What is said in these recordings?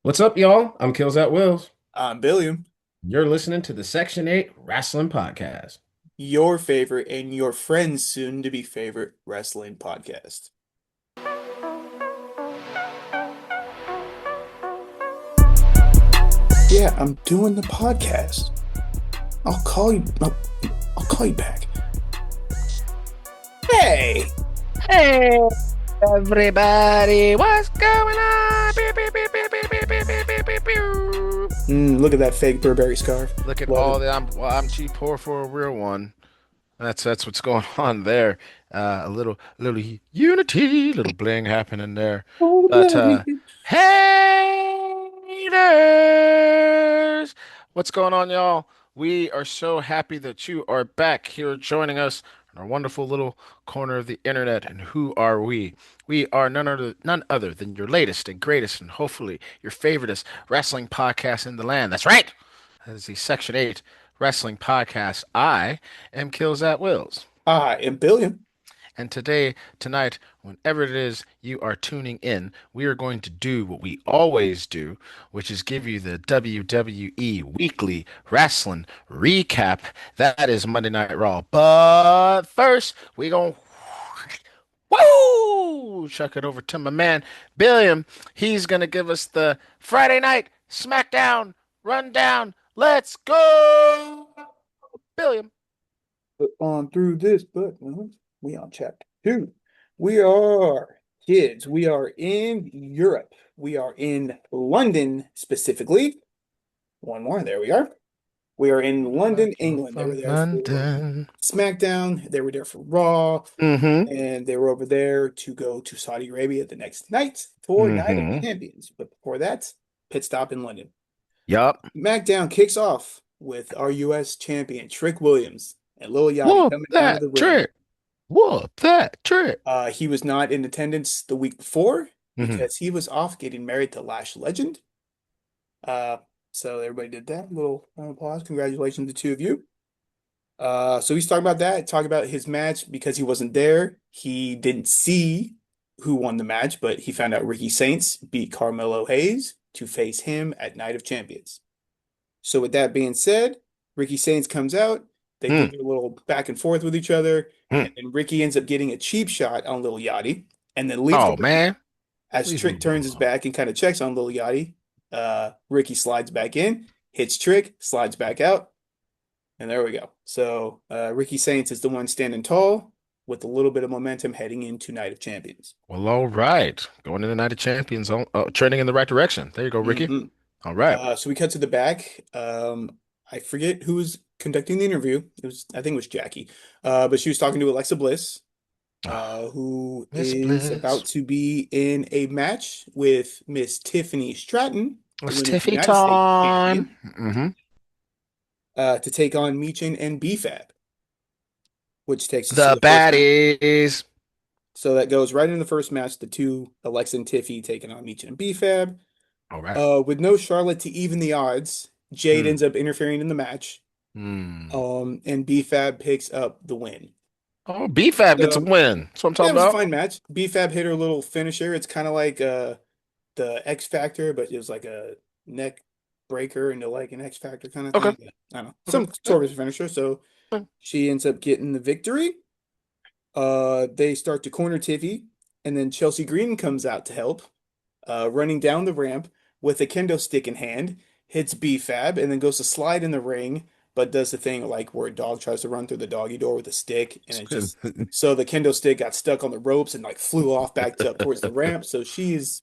What's up, y'all? I'm Kills at Wills. I'm Billiam, You're listening to the Section 8 Wrestling Podcast. your favorite and your friend's soon to be favorite wrestling podcast. Yeah, I'm doing the podcast. I'll call you. I'll call you back. Hey, Hey, everybody, what's going on? Pew, pew, pew, pew, pew, pew, pew, pew, pew, pew, pew. look at that fake Burberry scarf. Look at Love all it. that. I'm too poor for a real one. That's what's going on there. A little unity, little bling happening there. Oh, But the haters, what's going on, y'all? We are so happy that you are back here joining us in our wonderful little corner of the internet. And who are we? We are none other than your latest and greatest, and hopefully your favoriteest wrestling podcast in the land. That's right. That is the Section 8 Wrestling Podcast. I am Kills at Wills. I am Billiam. And tonight, whenever it is you are tuning in, we are going to do what we always do, which is give you the WWE Weekly Wrestling Recap. That is Monday Night Raw. But first, we going to woo! Chuck it over to my man, Billiam. He's going to give us the Friday Night SmackDown Rundown. Let's go, Billiam. But on through this, but we on chapter 2. We are kids. We are in Europe. We are in London specifically. One more. There we are. We are in London, Like you're England. They were from there for London. SmackDown. They were there for Raw. Mm-hmm. And they were over there to go to Saudi Arabia the next night for Night of Mm-hmm. Champions. But before that, pit stop in London. Yup. SmackDown kicks off with our US champion, Trick Williams, and Lil Yachty Whoop coming out of that the ring. trick. Whoop that trick. He was not in attendance the week before Mm-hmm. because he was off getting married to Lash Legend. Uh, so everybody did that. Little round of applause. Congratulations to the two of you. So he's talking about that, talk about his match because he wasn't there. He didn't see who won the match, but he found out Ricky Saints beat Carmelo Hayes to face him at Night of Champions. So with that being said, Ricky Saints comes out. They do Mm, a little back and forth with each other, mm. and then Ricky ends up getting a cheap shot on Lil Yachty, and then leaves the Oh ring. man. As Please Trick move turns his along. back and kind of checks on Lil Yachty, Ricky slides back in, hits Trick, slides back out, and there we go. So Ricky Saints is the one standing tall with a little bit of momentum heading into Night of Champions. Well, all right. Going to the Night of Champions, trending in the right direction. There you go, Ricky. hmm All right. So we cut to the back. I forget who was conducting the interview. I think it was Jackie. But she was talking to Alexa Bliss, Oh, who Miss is Bliss. about to be in a match with Miss Tiffany Stratton, the It's Women's Tiffy United States time. champion, Mm-hmm. to take on Michin and BFAB, which takes us to The the first match. baddies. So that goes right into the first match, the two Alexa and Tiffy taking on Michin and BFAB. All right. With no Charlotte to even the odds, Jade Hmm. ends up interfering in the match. Hmm. And BFAB picks up the win. Oh, B-Fab gets a So win. That's what I'm yeah, it talking was a about. fine match. BFAB hit her little finisher. It's kind of like the X Factor, but it was like a neck breaker into like an X Factor kind of Okay. thing. Yeah, I don't know. Okay. Some Yeah. sort of finisher. So Yeah. she ends up getting the victory. They start to corner Tiffy, and then Chelsea Green comes out to help, running down the ramp with a kendo stick in hand, hits BFAB, and then goes to slide in the ring, but does the thing like where a dog tries to run through the doggy door with a stick, and It's it good. just so the kendo stick got stuck on the ropes and like flew off back to up towards the ramp. So she's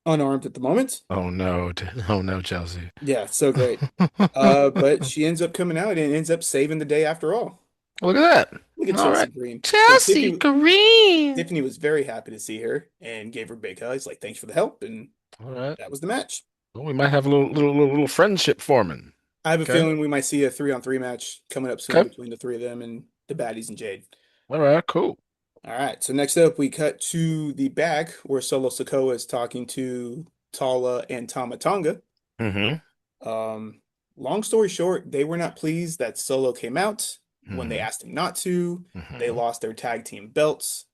unarmed at the moment. Oh no. Oh no, Chelsea. Yeah, so great. But she ends up coming out and ends up saving the day after all. Look at that. Look at All Chelsea right. Green. So Chelsea Green. Tiffany was very happy to see her and gave her big hugs, like thanks for the help, and All right. that was the match. Well, we might have a little friendship forming. I have a Okay. feeling we might see a 3-on-3 match coming up soon Okay. between the three of them and the baddies and Jade. All right. Cool. All right, so next up we cut to the back where Solo Sikoa is talking to Tala and Tama Tonga. Mm-hmm. Um, Long story short, they were not pleased that Solo came out when they Mm-hmm. asked him not to. They Mm-hmm. lost their tag team belts.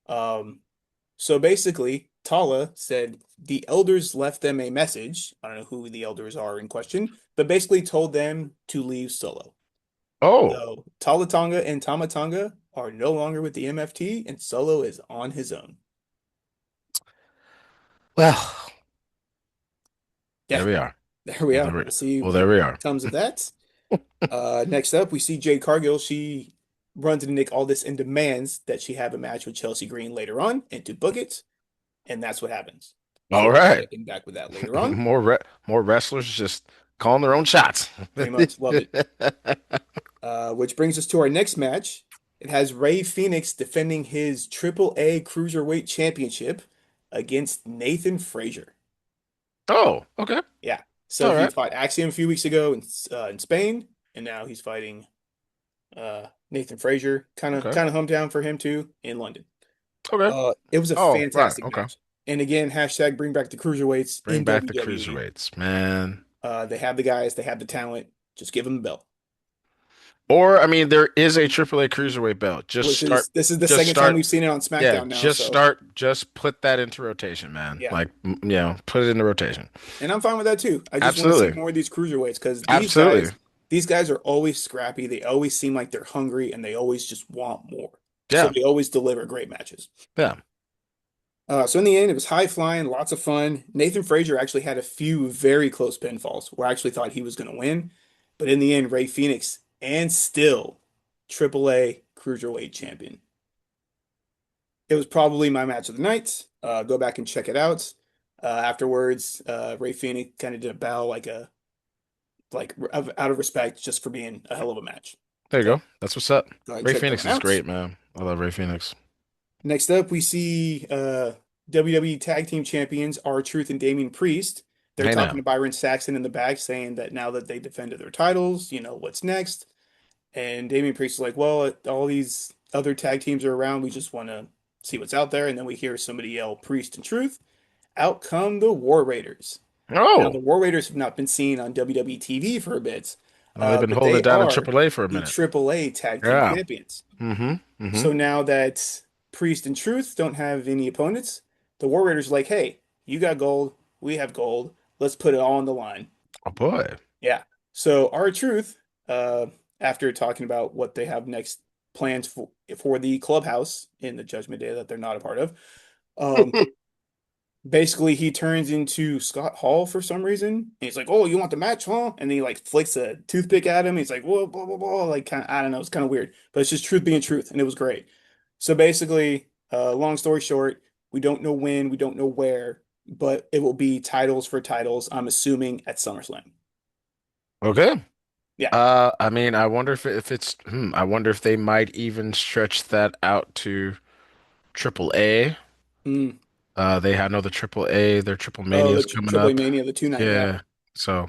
Um, so basically, Tala said the elders left them a message. I don't know who the elders are in question, but basically told them to leave Solo. Oh, So Tala Tonga and Tama Tonga are no longer with the MFT, and Solo is on his own. well, Yeah, there we are. there we Well, are. We'll see there we what are. comes of that. Next up, we see Jade Cargill. She runs into Nick Aldis and demands that she have a match with Chelsea Green later on and to book it, and that's what happens. So All we'll be right. checking back with that later on. More wrestlers just calling their own shots. Pretty much love it. Which brings us to our next match. It has Rey Fenix defending his AAA Cruiserweight Championship against Nathan Frazier. Oh, okay. Yeah. So All he right. fought Axiom a few weeks ago in Spain, and now he's fighting Nathan Frazier. Okay. Kind of hometown for him too in London. Okay. It was a Oh, right. fantastic Okay. match. And again, hashtag bring back the cruiserweights Bring in back the WWE. cruiserweights, man. They have the guys, they have the talent. Just give them the belt. Or, I mean, there is a AAA cruiserweight belt. Which is this is the second time we've seen it on Yeah, SmackDown now. So just put that into rotation, man. yeah. Like, put it into rotation. And I'm fine with that too. I just want to see Absolutely. more of these cruiserweights because Absolutely. these guys are always scrappy. They always seem like they're hungry and they always just want more. So Yeah. they always deliver great matches. Yeah. So in the end, it was high flying, lots of fun. Nathan Frazier actually had a few very close pinfalls where I actually thought he was going to win, but in the end, Rey Fenix and still AAA Cruiserweight champion. It was probably my match of the night. Go back and check it out. Afterwards, Rey Fenix kind of did a bow out of respect just for being a hell of a match. There you So go. That's what's up. go ahead and Ray check that Phoenix one is out. great, man. I love Ray Phoenix. Next up, we see WWE Tag Team Champions R-Truth and Damian Priest. They're Hey talking now. to Byron Saxton in the back, saying that now that they defended their titles, what's next? And Damian Priest is like, well, all these other tag teams are around. We just want to see what's out there. And then we hear somebody yell, Priest and Truth. Out come the War Raiders. Now, Oh, the War Raiders have not been seen on WWE TV for a bit, they've been but holding they it down in are AAA for a the minute. AAA Tag Team Yeah. Champions. Mm-hmm. Mm-hmm. So now that Priest and Truth don't have any opponents, the War Raiders are like, hey, you got gold, we have gold. Let's put it all on the line. Oh boy. Yeah. So R-Truth, after talking about what they have next plans for the clubhouse in the Judgment Day that they're not a part of, um, basically he turns into Scott Hall for some reason. And he's like, "Oh, you want the match, huh?" And then he like flicks a toothpick at him. He's like, "Whoa, blah blah blah!" Like kind of, I don't know, it's kind of weird, but it's just truth being truth, and it was great. So basically, long story short, we don't know when, we don't know where, but it will be titles for titles. I'm assuming at SummerSlam. Okay. Yeah. I mean, I wonder if it's I wonder if they might even stretch that out to AAA. Mm. They have no the AAA, their Triple Oh, Mania's the coming Triple A up. Mania, the 2 night. Yeah. Yeah. So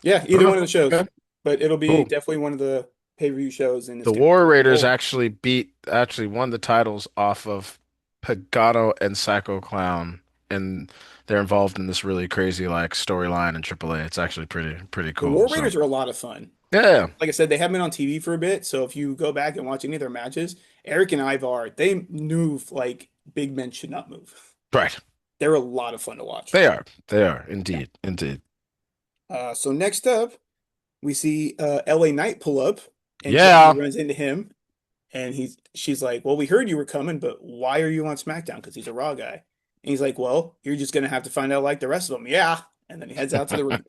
Yeah. Either okay, one of the shows, okay, but it'll be cool. definitely one of the pay-per-view shows, and it's The going to be War pretty Raiders cool. actually won the titles off of Pagano and Psycho Clown, and they're involved in this really crazy like storyline in AAA. It's actually pretty The cool. War So Raiders are a lot of fun. yeah, Like I said, they haven't been on TV for a bit, so if you go back and watch any of their matches, Eric and Ivar, they move like big men should not move. right. They're a lot of fun to watch. They are Yeah. indeed. So next up, we see LA Knight pull up, and Chelsea Yeah. runs into him, and she's like, "Well, we heard you were coming, but why are you on SmackDown? Because he's a Raw guy." And he's like, "Well, you're just gonna have to find out like the rest of them." Yeah, and then he heads out to the ring.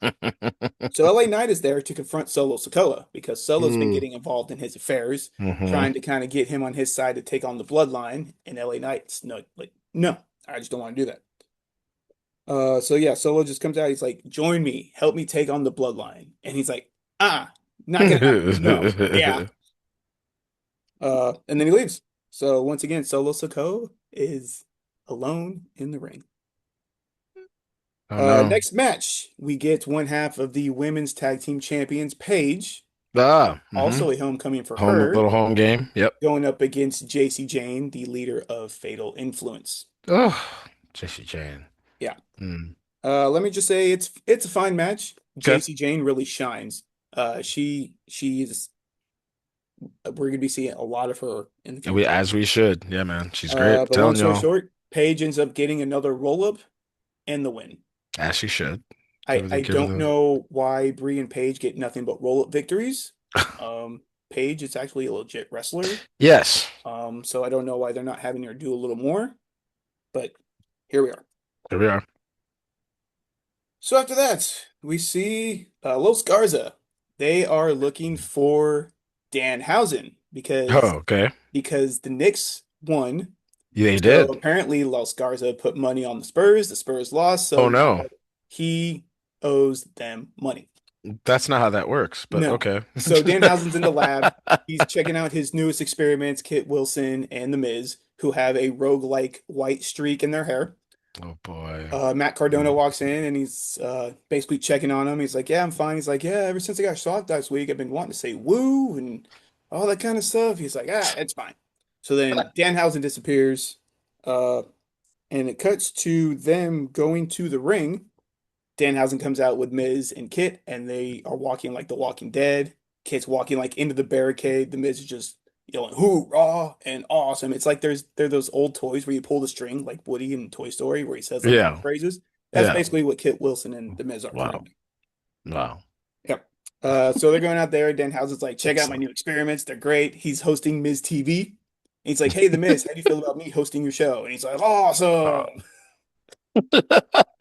So LA Knight is there to confront Solo Sikoa because Solo's been Mm, getting involved in his affairs, hmm. trying to kind of get him on his side to take on the bloodline. And LA Knight's no, I just don't want to do that. So yeah, Solo just comes out. He's like, "Join me, help me take on the bloodline." And he's like, not gonna happen. No, yeah. And then he leaves. So once again, Solo Sikoa is alone in the ring. Oh no. Next match, we get one half of the women's tag team champions, Paige, Hmm. also a homecoming for Home her, little home game. Yep. going up against JC Jane, the leader of Fatal Influence. Oh, Jesse Jane. Yeah. Mm. Let me just say it's a fine match. Okay. JC Jane really shines. She's we're gonna be seeing a lot of her in the We future. as we should. Yeah, man. She's great. But long Telling story y'all. short, Paige ends up getting another roll up and the win. As she should. I Give her don't the. know why Brie and Paige get nothing but roll up victories. Paige is actually a legit wrestler. Yes. So I don't know why they're not having her do a little more, but here we are. Here we are. So after that, we see Los Garza. They are looking for Danhausen Oh, okay. because the Knicks won. They So did. apparently Los Garza put money on the Spurs. The Spurs lost, so Oh now no. he owes them money. That's not how that works, but No. okay. So Danhausen's in the lab. He's checking out his newest experiments, Kit Wilson and The Miz, who have a roguelike white streak in their hair. Oh boy. Matt Cardona walks in and he's basically checking on him. He's like, "Yeah, I'm fine." He's like, "Yeah, ever since I got shocked last week, I've been wanting to say woo and all that kind of stuff." He's like, "Ah, it's fine." So then Danhausen disappears, uh, and it cuts to them going to the ring. Danhausen comes out with Miz and Kit, and they are walking like the Walking Dead. Kit's walking like into the barricade. The Miz is just yelling "hoorah" and awesome. It's like they're those old toys where you pull the string, like Woody in Toy Story, where he says like Yeah. phrases. That's Yeah. basically what Kit Wilson and the Miz are Wow. currently. Wow. Yep. So they're going out there. Danhausen's like, "Check out my Excellent. new experiments. They're great." He's hosting Miz TV. And he's like, "Hey, the Miz, how do you feel about me hosting your show?" And he's like, Oh, "Awesome."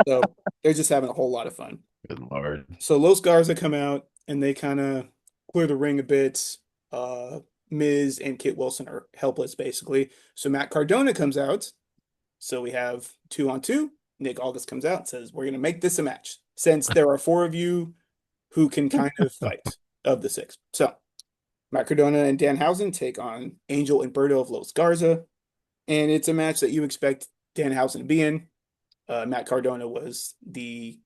So they're just having a whole lot of fun. good Lord. So Los Garza come out and they kind of clear the ring a bit. Uh, Miz and Kit Wilson are helpless, basically. So Matt Cardona comes out. So we have 2-on-2. Nick Aldis comes out and says, "We're going to make this a match since there are four of you who can kind of fight of the six." So Matt Cardona and Danhausen take on Angel and Berto of Los Garza. And it's a match that you expect Danhausen to be in. Matt Cardona was the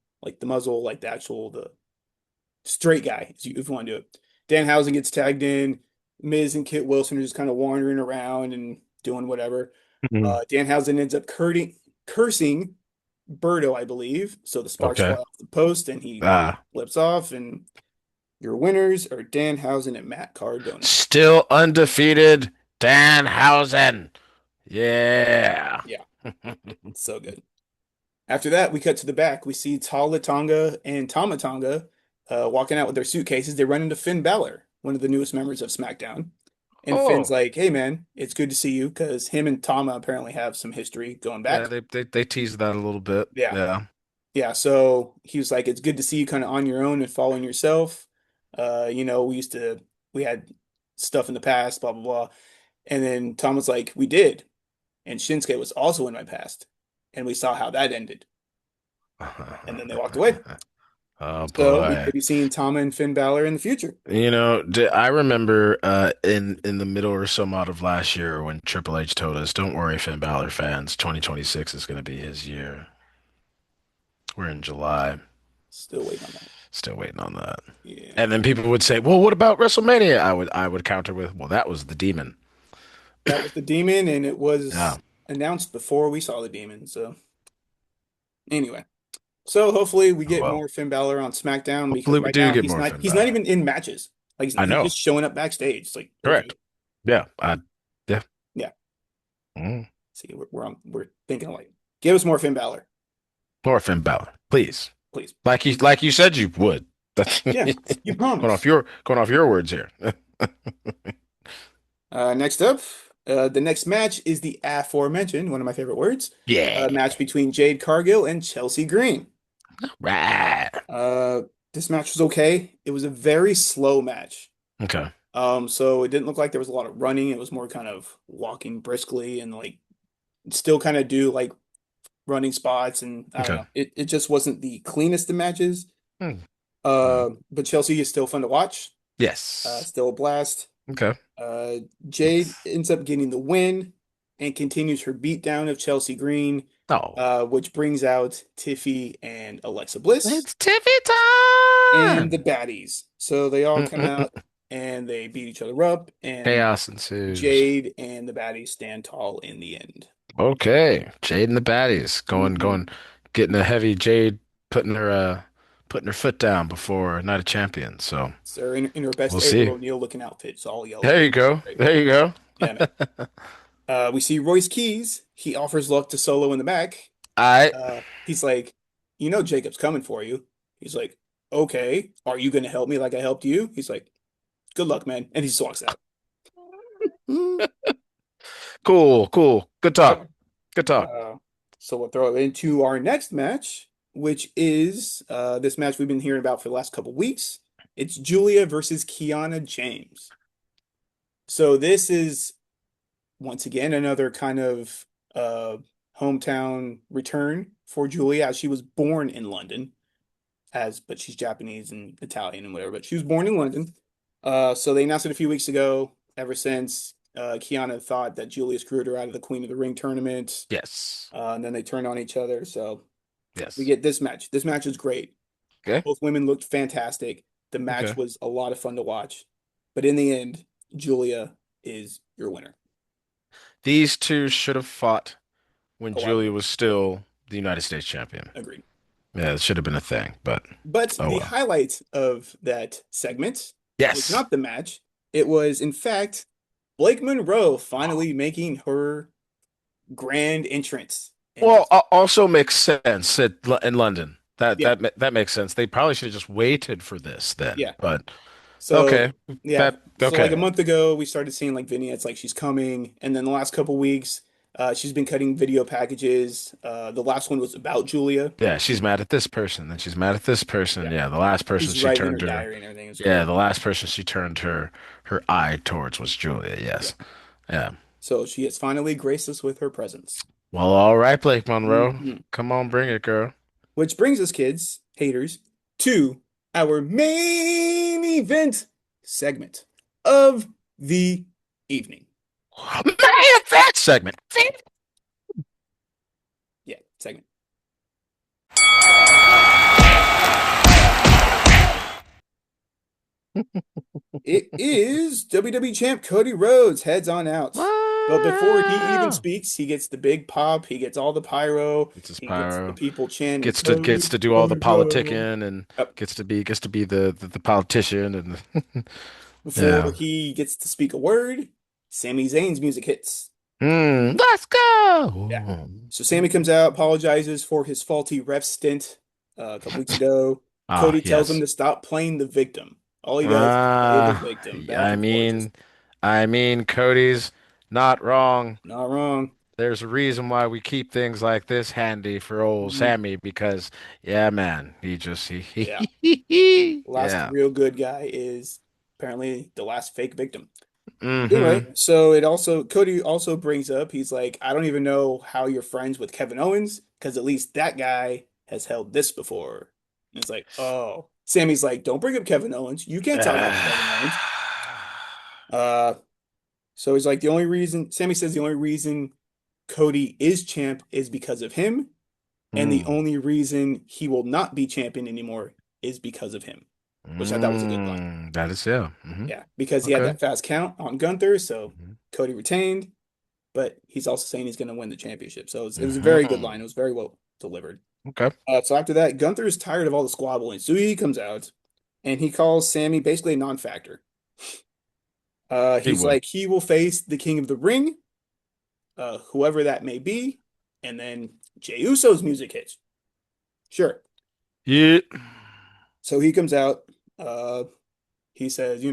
muzzle, like the straight guy, if you want to do it. Danhausen gets tagged in. Miz and Kit Wilson are just kind of wandering around and doing whatever. Mhm. Danhausen ends up cursing Berto, I believe. So the sparks fly Okay. off the post and he Ah, flips off. And your winners are Danhausen and Matt Cardona. still undefeated Danhausen. Yeah. Yeah, so good. After that, we cut to the back. We see Tala Tonga and Tama Tonga walking out with their suitcases. They run into Finn Balor, one of the newest members of SmackDown. And Finn's Oh, like, "Hey, man, it's good to see you," because him and Tama apparently have some history going yeah, back. they teased that a little bit. Yeah. Yeah. Yeah. So he was like, "It's good to see you kind of on your own and following yourself. We had stuff in the past, blah, blah, blah." And then Tom was like, "We did. And Shinsuke was also in my past. And we saw how that ended." And then they walked away. Oh So we may boy. be seeing Tama and Finn Balor in the future. I remember in the middle or some out of last year when Triple H told us, "Don't worry, Finn Balor fans, 2026 is going to be his year." We're in July. Still waiting on that. Still waiting on that. Yeah. And then people would say, "Well, what about WrestleMania?" I would counter with, "Well, that was the demon." That was the demon, and it Yeah. was announced before we saw the demon. So anyway. So hopefully we get Well, more Finn Balor on SmackDown because hopefully we right do now get he's more not Finn he's not Balor. even in matches. Like I he's know. just showing up backstage. It's like, okay. Correct. Yeah. Yeah. Yeah. Mm. See, we're thinking like, give us more Finn Balor, More Finn Balor, please. please. Like you said you would. That's Yeah, you promise. going off your words here. Next up, the next match is the aforementioned, one of my favorite words, Yeah. match between Jade Cargill and Chelsea Green. Right. Uh, this match was okay. It was a very slow match. Okay. So it didn't look like there was a lot of running. It was more kind of walking briskly and like still kind of do like running spots, and I don't Okay. know. It just wasn't the cleanest of matches. Hmm. Hmm. But Chelsea is still fun to watch. Yes. Still a blast. Okay. Uh, Jade ends up getting the win and continues her beatdown of Chelsea Green, Oh, which brings out Tiffy and Alexa Bliss it's Tiffy and the time. baddies. So they all come out Mm-mm-mm. and they beat each other up, and Chaos ensues. Jade and the baddies stand tall in the end. Okay. Jade and the baddies Mhm. getting a heavy Jade putting her foot down before Night of Champions. So So in her best we'll Ariel see. O'Neil looking outfit, it's all yellow. There you go. Great. There you go. Yeah, man. We see Royce Keys. He offers luck to Solo in the back. I He's like, you know, Jacob's coming for you. He's like, okay, are you going to help me like I helped you? He's like, good luck, man. And he just walks out. cool, cool. Good talk. Yep. Good talk. Uh, so we'll throw it into our next match, which is this match we've been hearing about for the last couple weeks. It's Julia versus Kiana James. So this is once again another kind of hometown return for Julia, as she was born in London, but she's Japanese and Italian and whatever. But she was born in London. So they announced it a few weeks ago. Ever since Kiana thought that Julia screwed her out of the Queen of the Ring tournament, Yes. and then they turned on each other. So we Yes. get this match. This match is great. Okay. Both women looked fantastic. The match Okay. was a lot of fun to watch. But in the end, Julia is your winner. These two should have fought when Oh, I Julia agree. was still the United States champion. Agreed. Yeah, it should have been a thing, but But oh the well. highlight of that segment was Yes. not the match. It was, in fact, Blake Monroe finally making her grand entrance. And Well, just, also makes sense in London. yeah, That makes sense. They probably should have just waited for this then. yeah. But So, okay, yeah. that So, like a okay. month ago, we started seeing like vignettes like she's coming. And then the last couple weeks, she's been cutting video packages. The last one was about Julia. Yeah, she's mad at this person, then she's mad at this person. Yeah. Yeah, the last person She's she writing in her turned her diary and everything. It's yeah, great. the last person she turned her eye towards was Julia. Yeah. Yes. Yeah. So she has finally graced us with her presence. Well, all right, Blake Monroe. Mhm. Come on, bring it, girl. Which brings us, kids, haters, to our main event segment of the evening. Man, that segment. Yeah, segment. It is WWE Champ Cody Rhodes heads on out. But before he even Wow. speaks, he gets the big pop. He gets all the pyro. Gets his He gets the pyro. people chanting, Gets Cody, to do all the Cody Rhodes. politicking and Yep. gets to be the politician and Before yeah. he gets to speak a word, Sami Zayn's music hits. Let's Yeah. go. So Sammy comes out, apologizes for his faulty ref stint a couple weeks ago. Ah, Cody tells him yes. to stop playing the victim. All he does is play the victim back I and forth. Just mean, Cody's not wrong. not wrong. There's a reason why we keep things like this handy for old Mhm. Sammy because, yeah, man, Yeah. Last yeah. real good guy is apparently the last fake victim. Anyway, Mm-hmm. so Cody also brings up, he's like, I don't even know how you're friends with Kevin Owens, because at least that guy has held this before. And it's like, oh. Sammy's like, don't bring up Kevin Owens. You can't talk about Kevin Owens. Uh, so he's like, Sammy says the only reason Cody is champ is because of him, and the Mm. only reason he will not be champion anymore is because of him, which I thought was a good line. That is yeah. Yeah, because he had Okay. that fast count on Gunther, so Mhm. Cody retained, but he's also saying he's going to win the championship. So it was a very good line. Mhm. It was very well delivered. Okay. So after that, Gunther is tired of all the squabbling, so he comes out and he calls Sammy basically a non-factor. He He's would. like he will face the King of the Ring, whoever that may be, and then Jey Uso's music hits. Sure. Yeah. So he comes out. Uh, he says,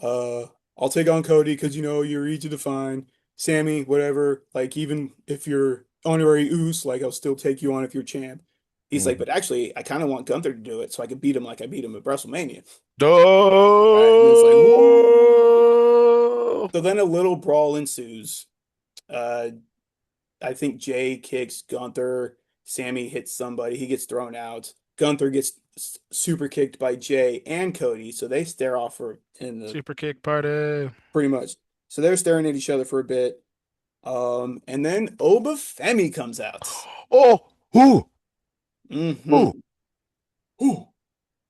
I'll take on Cody because you're easy to find. Sammy, whatever. Like even if you're honorary Oos, like I'll still take you on if you're champ. He's like, Mm. but actually, I kind of want Gunther to do it so I can beat him like I beat him at WrestleMania. Right, and it's like, whoa. Oh. So then a little brawl ensues. Uh, I think Jay kicks Gunther. Sammy hits somebody. He gets thrown out. Gunther gets super kicked by Jay and Cody. So they stare off for in the Super kick party. pretty much. So they're staring at each other for a bit. And then Oba Femi comes out. Oh. Ooh. Ooh. Mm-hmm. Ooh. Ooh.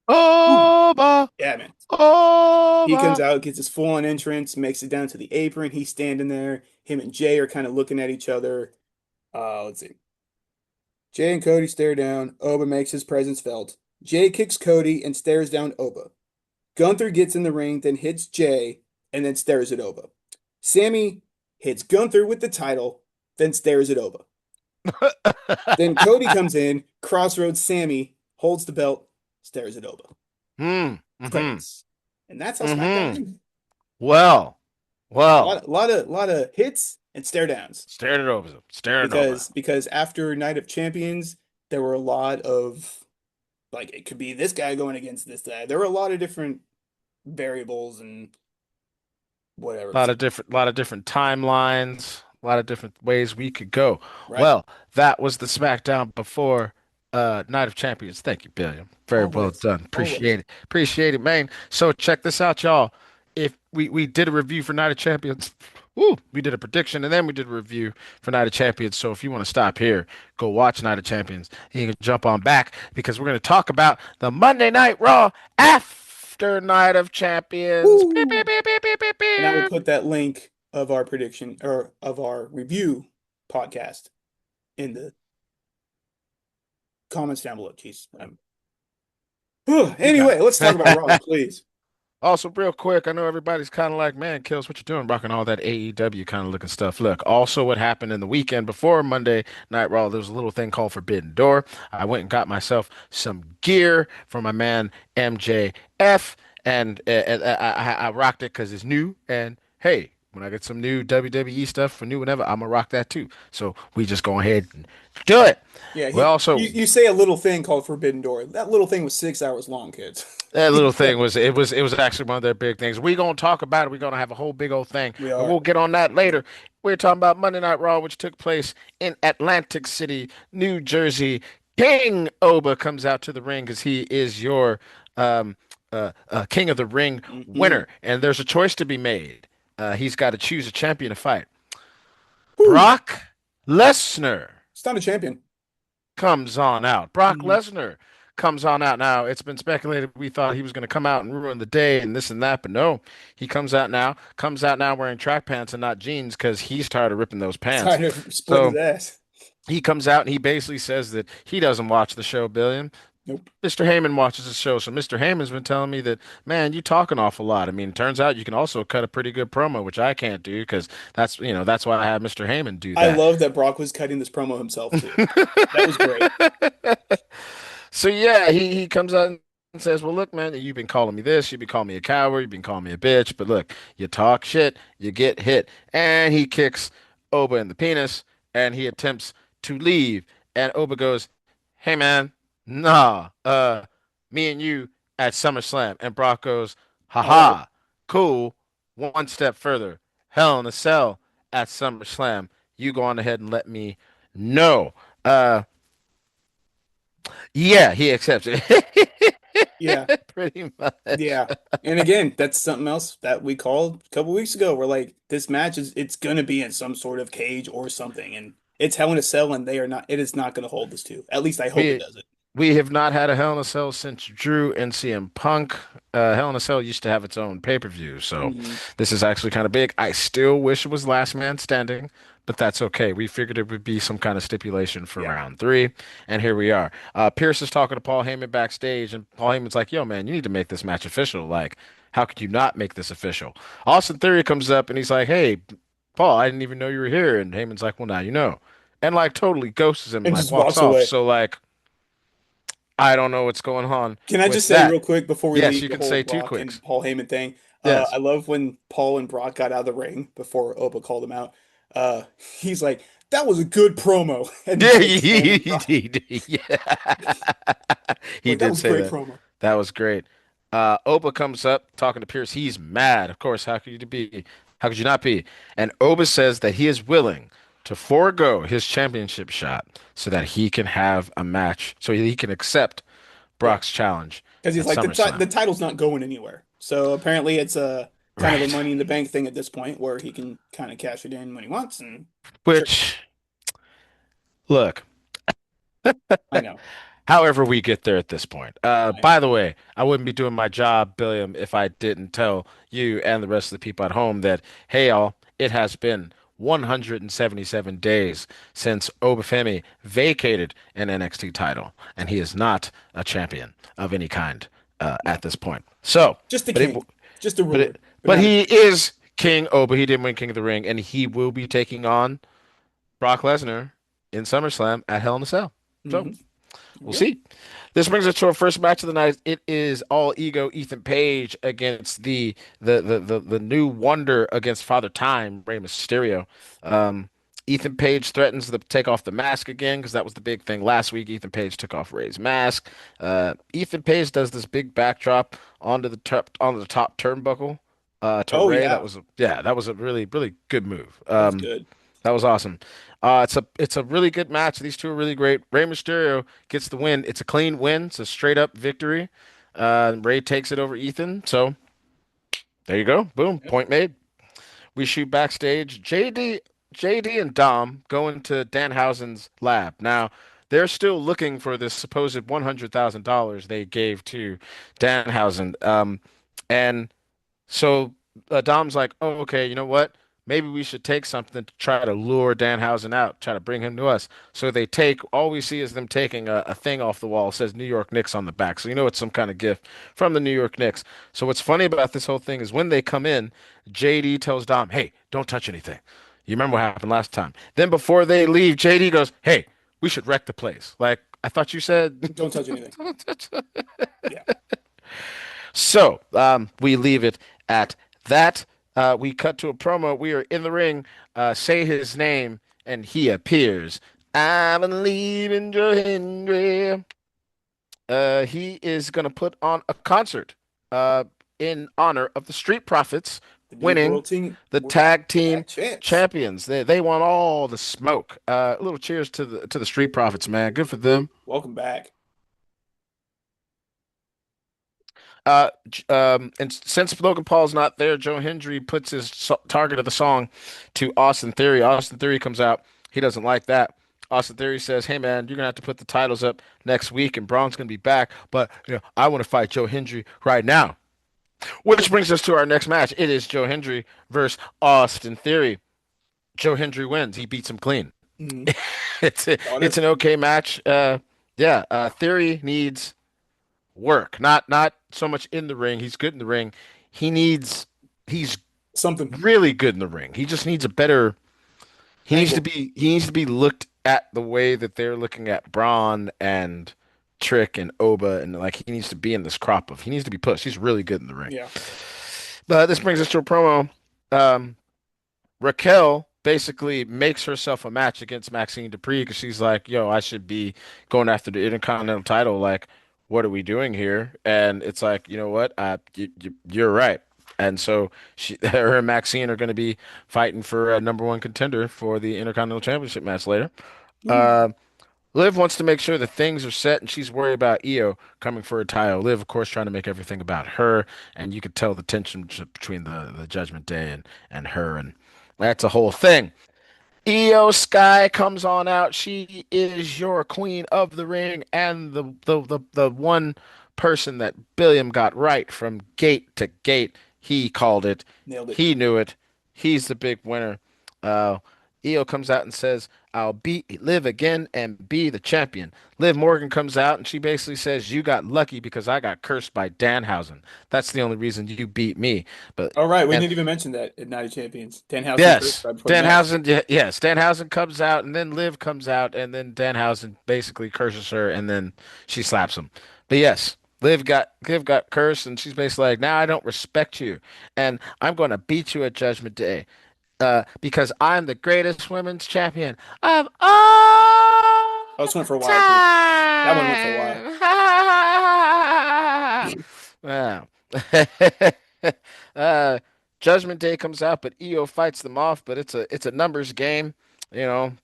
Oba. Yeah, man. He comes Oba. out, gets his full-on entrance, makes it down to the apron. He's standing there. Him and Jay are kind of looking at each other. Let's see. Jay and Cody stare down. Oba makes his presence felt. Jay kicks Cody and stares down Oba. Gunther gets in the ring, then hits Jay, and then stares at Oba. Sammy hits Gunther with the title, then stares it over. Then Cody comes in, crossroads Sammy, holds the belt, stares it over. Hmm. Mm-hmm. Credits. And that's how SmackDown Mm-hmm. ends. Well, A well, lot of hits and stare downs. stared it over. Staring it over. Because after Night of Champions, there were a lot of like it could be this guy going against this guy. There were a lot of different variables and whatever. So, Lot of different timelines, a lot of different ways we could go. right? Well, that was the SmackDown before Night of Champions. Thank you, Billiam. Very well Always. done. Always. Appreciate it. Appreciate it, man. So check this out, y'all. If we did a review for Night of Champions, woo, we did a prediction and then we did a review for Night of Champions. So if you want to stop here, go watch Night of Champions. You can jump on back because we're going to talk about the Monday Night Raw after Night of Champions. Beep, Woo! beep, beep, beep, beep, beep, And I will beep. put that link of our prediction or of our review podcast in the comments down below. Jeez. You got Anyway, let's talk about Raw, it. please. Also, real quick, I know everybody's kind of like, man, Kills, what you doing, rocking all that AEW kind of looking stuff. Look, also what happened in the weekend before Monday Night Raw, there was a little thing called Forbidden Door. I went and got myself some gear for my man MJF, and I rocked it because it's new. And hey, when I get some new WWE stuff for new whenever, I'm gonna rock that too. So we just go ahead and do it. Yeah, We also you say a little thing called Forbidden Door. That little thing was 6 hours long, kids. That little thing was it was actually one of their big things. We're gonna talk about it. We're gonna have a whole big old thing, We but are. we'll get on that later. We're talking about Monday Night Raw, which took place in Atlantic City, New Jersey. King Oba comes out to the ring because he is your um, King of the Ring Hmm. winner, and there's a choice to be made. He's got to choose a champion to fight. Whew. Brock Lesnar It's not a champion. comes on out. Brock Mhm. Lesnar comes on out now. It's been speculated we thought he was going to come out and ruin the day and this and that, but no, he comes out now. Comes out now wearing track pants and not jeans because he's tired of ripping those pants. Trying to split his So ass. he comes out and he basically says that he doesn't watch the show, Billion. Nope. Mr. Heyman watches the show, so Mr. Heyman's been telling me that, man, you talk an awful lot. I mean, it turns out you can also cut a pretty good promo, which I can't do because that's why I have Mr. Heyman do I that. love that Brock was cutting this promo himself too. That was great. So yeah, he comes out and says, "Well, look, man, you've been calling me this, you've been calling me a coward, you've been calling me a bitch, but look, you talk shit, you get hit." And he kicks Oba in the penis, and he attempts to leave, and Oba goes, "Hey, man, nah, me and you at SummerSlam," and Brock goes, All right. "Haha, cool. One step further, Hell in a Cell at SummerSlam. You go on ahead and let me know." Yeah, he accepts it. Yeah. Pretty much. Yeah. And again, that's something else that we called a couple weeks ago. We're like, this match it's gonna be in some sort of cage or something. And it's Hell in a Cell, and it is not gonna hold this too. At least I hope it We doesn't. we have not had a Hell in a Cell since Drew and CM Punk. Hell in a Cell used to have its own pay-per-view, so Mhm. this is actually kind of big. I still wish it was Last Man Standing, but that's okay. We figured it would be some kind of stipulation for Yeah. round three, and here we are. Pierce is talking to Paul Heyman backstage, and Paul Heyman's like, "Yo, man, you need to make this match official. Like, how could you not make this official?" Austin Theory comes up and he's like, "Hey, Paul, I didn't even know you were here," and Heyman's like, "Well, now you know," and like totally ghosts him and And like just walks walks off. away. So like. I don't know what's going on Can I with just say that. real quick before we Yes, leave you the can whole say two Brock quicks. and Paul Heyman thing? I Yes. love when Paul and Brock got out of the ring before Oba called him out. Uh, he's like, "That was a good promo," and he Yeah, shakes his hand with Brock. yeah. He Like that did was say great that. promo. That was great. Oba comes up talking to Pierce. He's mad. Of course, how could you be? How could you not be? And Oba says that he is willing to forego his championship shot so that he can have a match, so he can accept Yeah, Brock's challenge because he's at like the SummerSlam. title's not going anywhere. So apparently it's a kind of a Right. Money in the Bank thing at this point where he can kind of cash it in when he wants. And sure, Which, look. I know, However, we get there at this point. I know. By the way, I wouldn't be doing my job, Billiam, if I didn't tell you and the rest of the people at home that, hey, y'all, it has been 177 days since Obafemi vacated an NXT title, and he is not a champion of any kind No, at this point. So, just a but it, king, just a but ruler, it, but but not a he king. is King. Oh, but he didn't win King of the Ring, and he will be taking on Brock Lesnar in SummerSlam at Hell in a Cell. So Hmm. we'll Yep. see. This brings us to our first match of the night. It is All Ego Ethan Page against the new wonder against Father Time, Rey Mysterio. Ethan Page threatens to take off the mask again because that was the big thing last week. Ethan Page took off Rey's mask. Ethan Page does this big backdrop onto the top turnbuckle to Oh Rey. yeah, That was a really good move. that was good. That was awesome. It's a really good match. These two are really great. Rey Mysterio gets the win. It's a clean win. It's a straight up victory. Rey takes it over Ethan. So there you go. Boom. Yep. Point made. We shoot backstage. JD and Dom go into Danhausen's lab. Now they're still looking for this supposed $100,000 they gave to Danhausen. And so Dom's like, oh, okay, you know what? Maybe we should take something to try to lure Danhausen out, try to bring him to us. So they take, all we see is them taking a thing off the wall. It says New York Knicks on the back. So you know it's some kind of gift from the New York Knicks. So what's funny about this whole thing is when they come in, JD tells Dom, hey, don't touch anything. You remember what happened last time. Then before they leave, JD goes, hey, we should wreck the place. Like, I thought you said. Don't touch anything. Yeah. So we leave it at that. We cut to a promo. We are in the ring. Say his name, and he appears. I believe in Joe Hendry. He is going to put on a concert in honor of the Street Profits The new winning the world tag team tag champs. champions. They want all the smoke. A little cheers to the Street Profits, man. Good for them. Welcome back. And since Logan Paul's not there, Joe Hendry puts his target of the song to Austin Theory. Austin Theory comes out. He doesn't like that. Austin Theory says, "Hey man, you're gonna have to put the titles up next week, and Braun's gonna be back. But I want to fight Joe Hendry right now." Which brings us to our next match. It is Joe Hendry versus Austin Theory. Joe Hendry wins. He beats him clean. Hmm. It's an okay match. Yeah. Theory needs work. Not so much in the ring. He's good in the ring. He's Something. really good in the ring. He just needs a better Angle. he needs to be looked at the way that they're looking at Braun and Trick and Oba, and like he needs to be in this crop of he needs to be pushed. He's really good in the ring. Yeah. But this brings us to a promo. Um, Raquel basically makes herself a match against Maxine Dupree because she's like, "Yo, I should be going after the Intercontinental title. Like, what are we doing here?" And it's like, you know what? You're right. And so her and Maxine are going to be fighting for a number one contender for the Intercontinental Championship match later. Ooh. Uh, Liv wants to make sure that things are set, and she's worried about Io coming for a title. Liv, of course, trying to make everything about her, and you could tell the tension between the Judgment Day and her, and that's a whole thing. Io Sky comes on out. She is your queen of the ring and the one person that Billiam got right from gate to gate. He called it. Nailed it. He knew it. He's the big winner. Uh, Io comes out and says, "I'll live again and be the champion." Liv Morgan comes out and she basically says, "You got lucky because I got cursed by Danhausen. That's the only reason you beat me." But All right, we and didn't even mention that at Night of Champions. Danhausen first Yes, right before the match. Yes, Danhausen comes out, and then Liv comes out, and then Danhausen basically curses her, and then she slaps him. But yes, Liv got cursed, and she's basically like, "Now I don't respect you, and I'm going to beat you at Judgment Day, because I'm the greatest women's champion of Oh, all this went for a while too. That one went for a while. time." Wow. uh, Judgment Day comes out, but Io fights them off. But it's a numbers game, you know.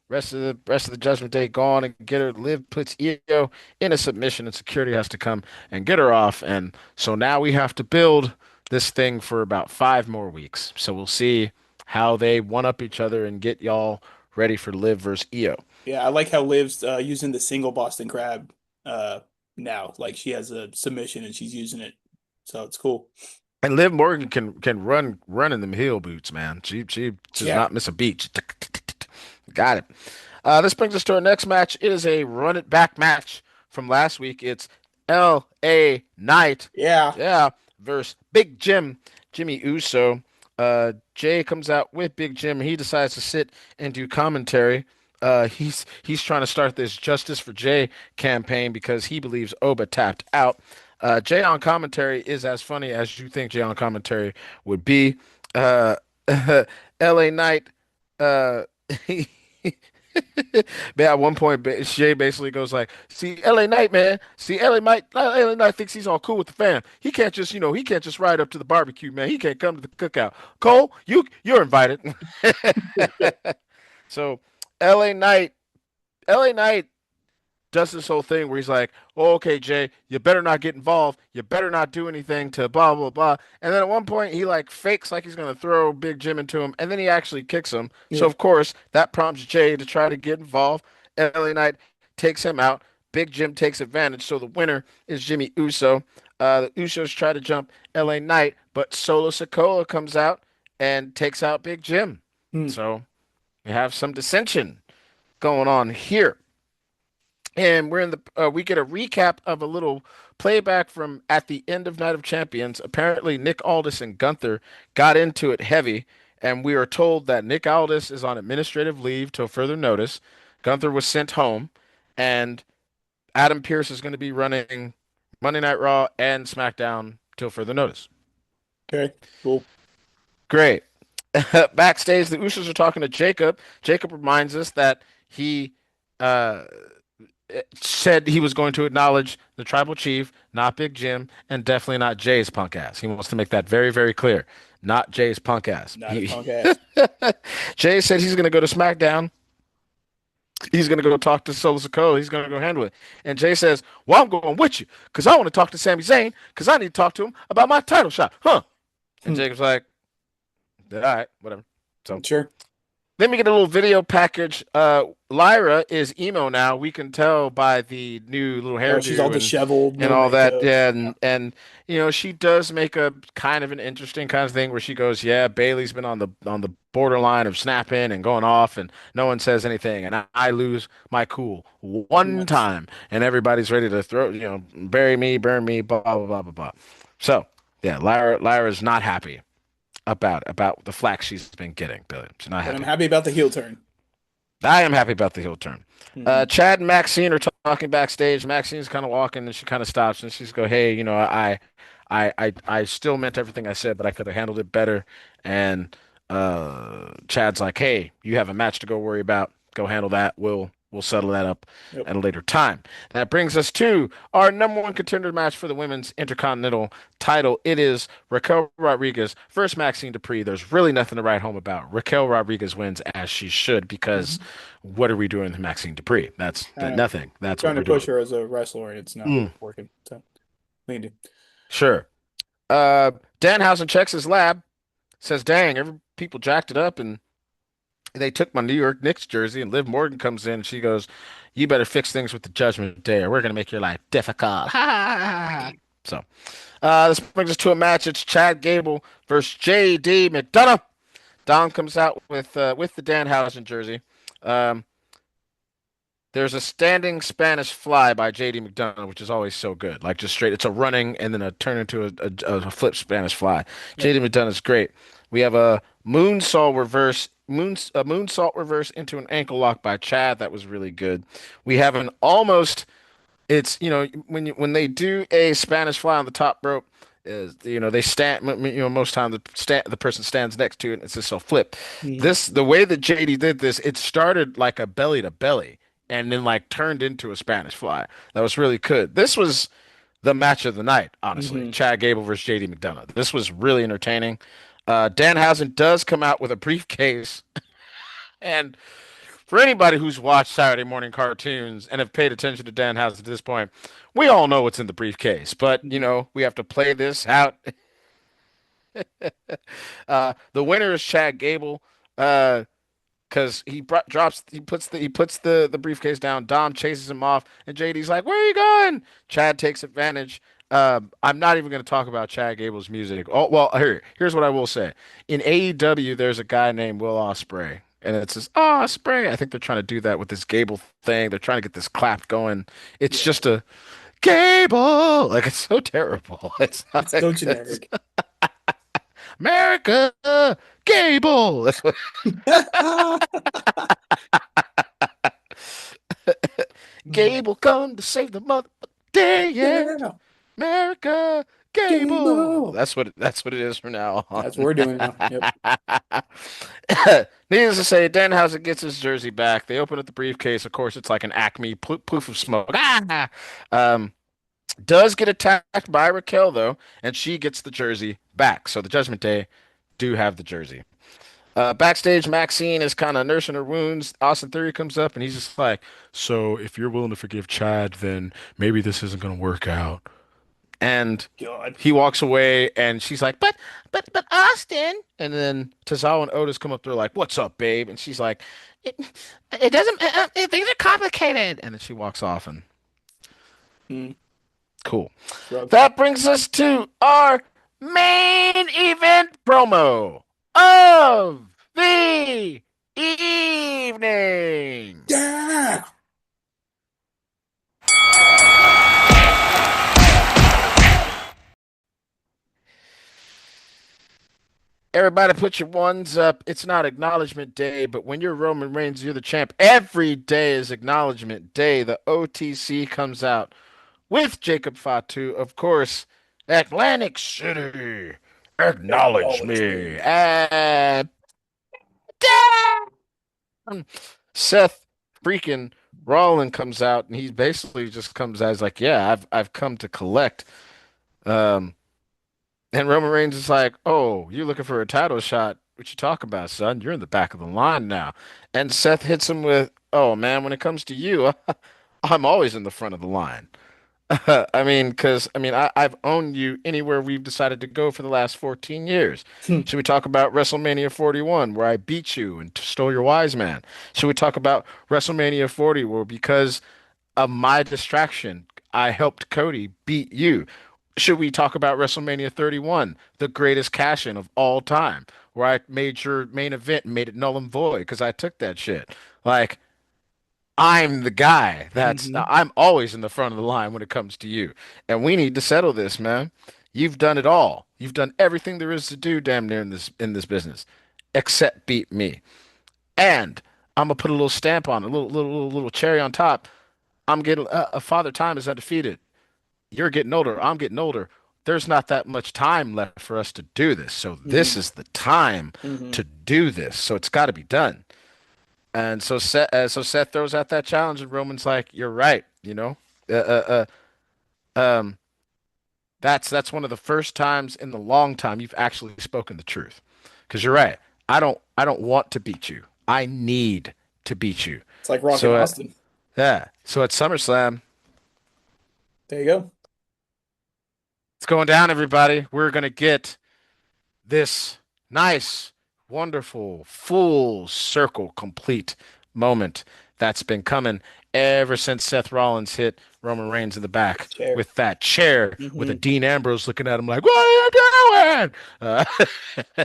Rest of the Judgment Day gone and get her. Liv puts Io in a submission, and security has to come and get her off. And so now we have to build this thing for about 5 more weeks. So we'll see how they one up each other and get y'all ready for Liv versus Io. Yeah, I like how Liv's using the single Boston Crab uh now. Like she has a submission and she's using it. So it's cool. And Liv Morgan can run in them heel boots, man. She does Yeah. not miss a beat. Got it. This brings us to our next match. It is a run it back match from last week. It's L.A. Knight, Yeah. yeah, versus Big Jimmy Uso. Jay comes out with Big Jim. He decides to sit and do commentary. He's trying to start this Justice for Jay campaign because he believes Oba tapped out. Jay on commentary is as funny as you think Jay on commentary would be. Uh, L.A. Knight, uh, man, at one point, Shay basically goes like, "See, LA Knight, man. See, LA Knight thinks he's all cool with the fam. He can't just, he can't just ride up to the barbecue, man. He can't come to the cookout. Cole, you're invited." So, LA Knight, LA Knight does this whole thing where he's like, "Oh, okay, Jay, you better not get involved. You better not do anything to blah blah blah." And then at one point, he like fakes like he's gonna throw Big Jim into him, and then he actually kicks him. So Yeah. of course, that prompts Jay to try to get involved. LA Knight takes him out. Big Jim takes advantage. So the winner is Jimmy Uso. The Usos try to jump LA Knight, but Solo Sikoa comes out and takes out Big Jim. Hmm. So we have some dissension going on here. And we get a recap of a little playback from at the end of Night of Champions. Apparently, Nick Aldis and Gunther got into it heavy, and we are told that Nick Aldis is on administrative leave till further notice. Gunther was sent home, and Adam Pearce is going to be running Monday Night Raw and SmackDown till further notice. Okay. Cool. Great. Backstage, the Usos are talking to Jacob. Jacob reminds us that he uh, said he was going to acknowledge the tribal chief, not Big Jim, and definitely not Jay's punk ass. He wants to make that very, very clear. Not Jay's punk ass. Not a punk ass. Jay said he's going to go to SmackDown. He's going to go talk to Solo Sikoa. He's going to go handle it. And Jay says, "Well, I'm going with you because I want to talk to Sami Zayn because I need to talk to him about my title shot." Huh. And Hmm. Jacob's like, "All right, whatever." So Sure. then we get a little video package. Lyra is emo now. We can tell by the new little Oh, she's all hairdo disheveled, and no all that. makeup. Yeah, Yeah. and she does make a kind of an interesting kind of thing where she goes, "Yeah, Bailey's been on the borderline of snapping and going off, and no one says anything, and I lose my cool one Once. time, and everybody's ready to throw, bury me, burn me, blah blah blah blah blah." So yeah, Lyra's not happy about the flack she's been getting, Billy. She's not But I'm happy. happy about the heel turn. I am happy about the heel turn. Hmm. Chad and Maxine are talking backstage. Maxine's kind of walking, and she kind of stops, and she's go, "Hey, I still meant everything I said, but I could have handled it better." And Chad's like, "Hey, you have a match to go worry about. Go handle that. We'll settle that up Yep. at a later time." That brings us to our number one contender match for the women's intercontinental title. It is Raquel Rodriguez versus Maxine Dupree. There's really nothing to write home about. Raquel Rodriguez wins as she should because Hmm. what are we doing with Maxine Dupree? That's Kind of nothing. That's what trying to we're push doing. her as a wrestler, and it's not really Mm, working. So we need to. sure. Uh, Danhausen checks his lab, says, "Dang, every people jacked it up and they took my New York Knicks jersey." And Liv Morgan comes in and she goes, "You better fix things with the Judgment Day or we're gonna make your life difficult." Ha, ha, ha, ha. So, this brings us to a match. It's Chad Gable versus J.D. McDonough. Dom comes out with the Danhausen jersey. Um, there's a standing Spanish fly by J.D. McDonough, which is always so good. Like just straight, it's a running and then a turn into a flip Spanish fly. Yep. J.D. McDonough is great. We have a moonsault reverse into an ankle lock by Chad. That was really good. We have an almost it's when they do a Spanish fly on the top rope, is they stand most time the person stands next to it and it's just a flip. Mhm. The way that JD did this, it started like a belly to belly and then like turned into a Spanish fly. That was really good. This was the match of the night, honestly. Mhm. Chad Gable versus JD McDonough. This was really entertaining. Danhausen does come out with a briefcase and for anybody who's watched Saturday morning cartoons and have paid attention to Danhausen at this point, we all know what's in the briefcase. But, Mhm. we have to play this out. The winner is Chad Gable. Because he puts the briefcase down. Dom chases him off, and JD's like, "Where are you going?" Chad takes advantage. I'm not even going to talk about Chad Gable's music. Oh well, here's what I will say. In AEW, there's a guy named Will Ospreay, and it says Ospreay. I think they're trying to do that with this Gable thing. They're trying to get this clap going. It's Yeah. just a Gable, like it's so terrible. It's not It's so good. generic. America, Gable. That's what Gable come to save the mother day. Yeah, Yeah, America, Gable. Gable. That's what it is from now That's on. what we're doing now. Yep. Needless to say, Danhausen gets his jersey back. They open up the briefcase. Of course, it's like an Acme poof of smoke. Ah! Um, does get attacked by Raquel though, and she gets the jersey back. So the Judgment Day do have the jersey. Backstage, Maxine is kind of nursing her wounds. Austin Theory comes up and he's just like, "So if you're willing to forgive Chad, then maybe this isn't going to work out." And God. he walks away, and she's like, "But Austin." And then Tozawa and Otis come up. They're like, "What's up, babe?" And she's like, "It, it doesn't. Things are complicated." And then she walks off. And Mm, cool. shrug. That brings us to our main event promo of the evening. Yeah. Everybody put your ones up. It's not acknowledgement day, but when you're Roman Reigns, you're the champ. Every day is acknowledgement day. The OTC comes out with Jacob Fatu, of course. Atlantic City, acknowledge Acknowledge me. me. And Seth freaking Rollins comes out, and he basically just comes out as like, "Yeah, I've come to collect." Um, and Roman Reigns is like, "Oh, you're looking for a title shot? What you talking about, son? You're in the back of the line now." And Seth hits him with, "Oh man, when it comes to you, I'm always in the front of the line." I mean, because I've owned you anywhere we've decided to go for the last 14 years. Hmm. Should we talk about WrestleMania 41, where I beat you and stole your wise man? Should we talk about WrestleMania 40, where because of my distraction, I helped Cody beat you? Should we talk about WrestleMania 31, the greatest cash-in of all time, where I made your main event and made it null and void because I took that shit? Like, I'm the guy Hmm. I'm always in the front of the line when it comes to you. And we need to settle this, man. You've done it all. You've done everything there is to do damn near in this business, except beat me. And I'm gonna put a little stamp on it, a little cherry on top. I'm getting a father time is undefeated. You're getting older. I'm getting older. There's not that much time left for us to do this. So this Hmm. is the time Hmm. to do this. So it's got to be done. And so Seth throws out that challenge, and Roman's like, "You're right, you know. Uh, uh, um, that's one of the first times in the long time you've actually spoken the truth. Because you're right. I don't want to beat you. I need to beat you. It's like Rock and So Austin. yeah. So at SummerSlam, There you go. it's going down, everybody. We're gonna get this nice, wonderful, full circle complete moment that's been coming ever since Seth Rollins hit Roman Reigns in the back Chair. with that chair, with a Hmm. Dean Ambrose looking at him like, "What are you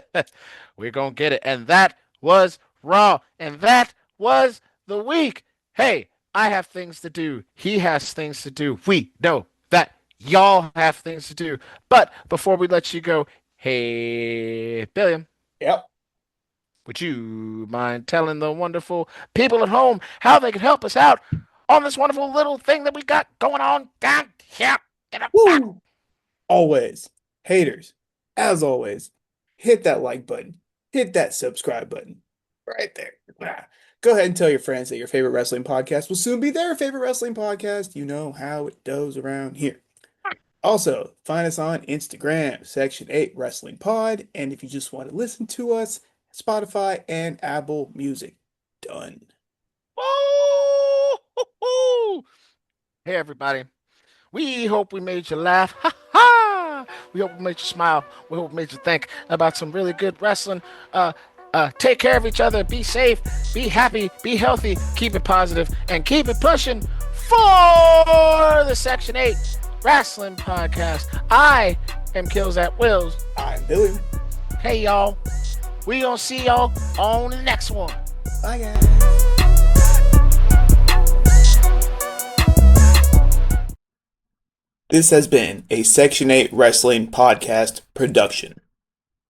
doing?" We're gonna get it. And that was Raw. And that was the week. Hey, I have things to do. He has things to do. We know that y'all have things to do. But before we let you go, hey, Billiam, Yep. would you mind telling the wonderful people at home how they can help us out on this wonderful little thing that we got going on down here in the back? Woo! Always. Haters. As always. Hit that like button. Hit that subscribe button. Right there. Go ahead and tell your friends that your favorite wrestling podcast will soon be their favorite wrestling podcast. You know how it goes around here. Also, find us on Instagram, Section 8 Wrestling Pod. And if you just want to listen to us, Spotify and Apple Music. Done. Woo! Hey, everybody. We hope we made you laugh. Ha ha! We hope we made you smile. We hope we made you think about some really good wrestling. Take care of each other. Be safe. Be happy. Be healthy. Keep it positive and keep it pushing for the Section 8 Wrestling Podcast. I am Kills at Wills. I'm Billy. Hey, y'all. We gonna see y'all on the next one. Bye, guys. This has been a Section 8 Wrestling Podcast production.